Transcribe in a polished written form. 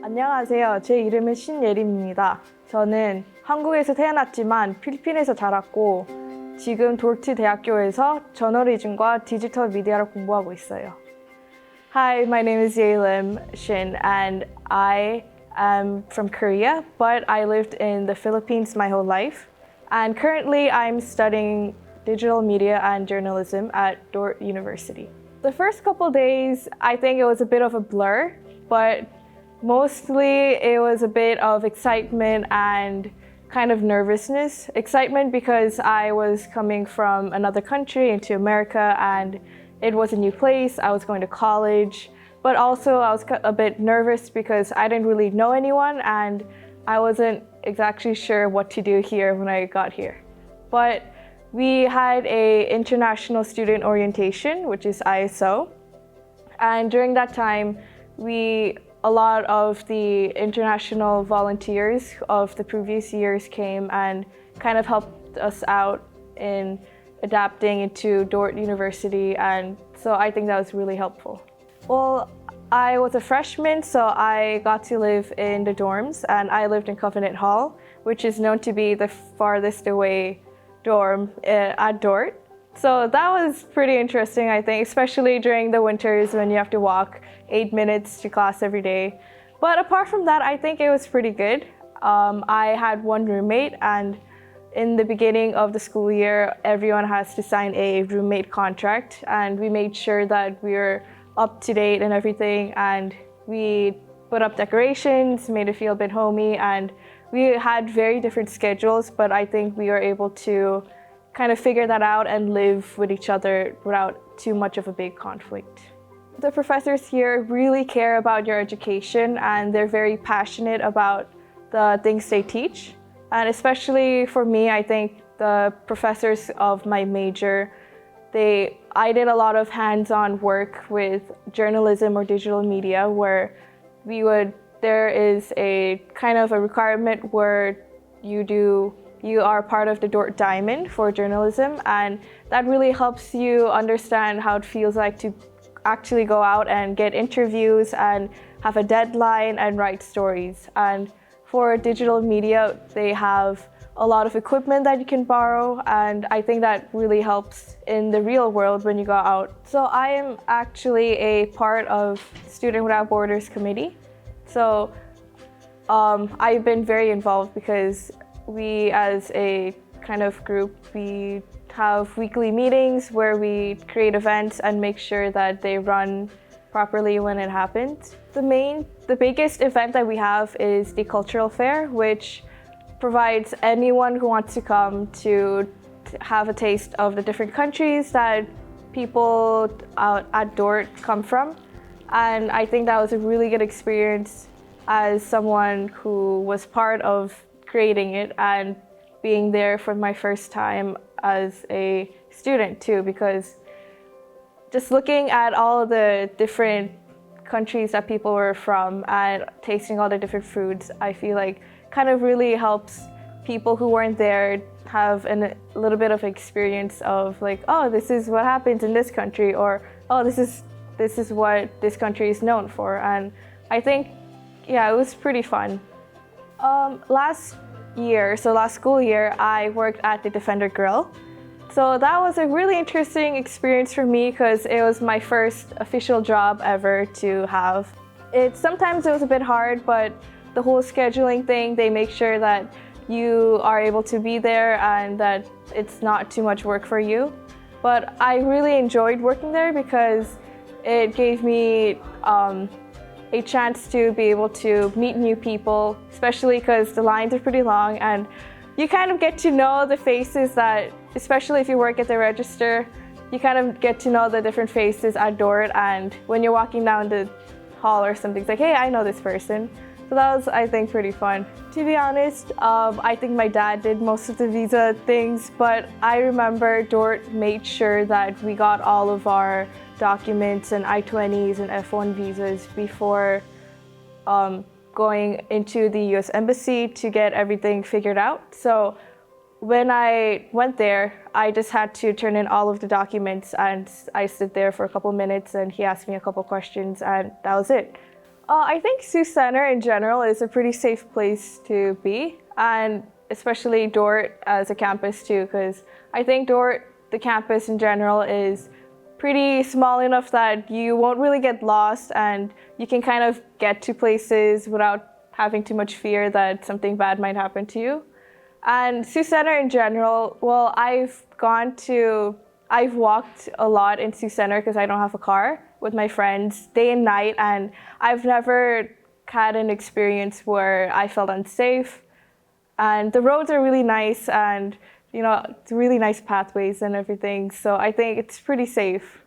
안녕하세요. 제 이름은 신예림입니다. 저는 한국에서 태어났지만 필리핀에서 자랐고 지금 돌트 대학교에서 저널리즘과 디지털 미디어를 공부하고 있어요. Hi, my name is Yelim Shin and I am from Korea, but I lived in the Philippines my whole life. And currently I'm studying digital media and journalism at Dordt University. The first couple days, I think it was a bit of a blur, but mostly it was a bit of excitement and kind of nervousness. Excitement because I was coming from another country into America and it was a new place. I was going to college, but also I was a bit nervous because I didn't really know anyone and I wasn't exactly sure what to do here when I got here. But we had a international student orientation, which is ISO. And during that time, a lot of the international volunteers of the previous years came and kind of helped us out in adapting into Dordt University, and so I think that was really helpful. Well, I was a freshman, so I got to live in the dorms, and I lived in Covenant Hall, which is known to be the farthest away dorm at Dordt. So that was pretty interesting, I think, especially during the winters when you have to walk 8 minutes to class every day. But apart from that, I think it was pretty good. I had one roommate, and in the beginning of the school year, everyone has to sign a roommate contract, and we made sure that we were up to date and everything, and we put up decorations, made it feel a bit homey, and we had very different schedules, but I think we were able to kind of figure that out and live with each other without too much of a big conflict. The professors here really care about your education and they're very passionate about the things they teach. And especially for me, I think the professors of my major, I did a lot of hands-on work with journalism or digital media where there is a kind of a requirement where you are part of the Dordt Diamond for journalism, and that really helps you understand how it feels like to actually go out and get interviews and have a deadline and write stories. And for digital media, they have a lot of equipment that you can borrow, and I think that really helps in the real world when you go out. So I am actually a part of Student Without Borders Committee. So I've been very involved because we as a kind of group, we have weekly meetings where we create events and make sure that they run properly when it happens. The biggest event that we have is the Cultural Fair, which provides anyone who wants to come to have a taste of the different countries that people out at Dordt come from. And I think that was a really good experience as someone who was part of creating it and being there for my first time as a student too, because just looking at all of the different countries that people were from and tasting all the different foods, I feel like kind of really helps people who weren't there have a little bit of experience of like, oh, this is what happens in this country, or oh, this is what this country is known for. And I think, yeah, it was pretty fun. Last school year, I worked at the Defender Grill. So that was a really interesting experience for me because it was my first official job ever to have. Sometimes it was a bit hard, but the whole scheduling thing, they make sure that you are able to be there and that it's not too much work for you. But I really enjoyed working there because it gave me a chance to be able to meet new people, especially because the lines are pretty long and you kind of get to know the faces that, especially if you work at the register, you kind of get to know the different faces at Dordt, and when you're walking down the hall or something, it's like, hey, I know this person. So that was, I think, pretty fun. To be honest, I think my dad did most of the visa things, but I remember Dordt made sure that we got all of our documents and I-20s and F1 visas before going into the US Embassy to get everything figured out. So when I went there, I just had to turn in all of the documents and I stood there for a couple minutes and he asked me a couple questions and that was it. I think Sioux Center in general is a pretty safe place to be, and especially Dort as a campus too, because I think Dort, the campus in general, is pretty small enough that you won't really get lost and you can kind of get to places without having too much fear that something bad might happen to you. And Sioux Center in general, well, I've walked a lot in Sioux Center because I don't have a car with my friends day and night, and I've never had an experience where I felt unsafe. And the roads are really nice, and it's really nice pathways and everything. So I think it's pretty safe.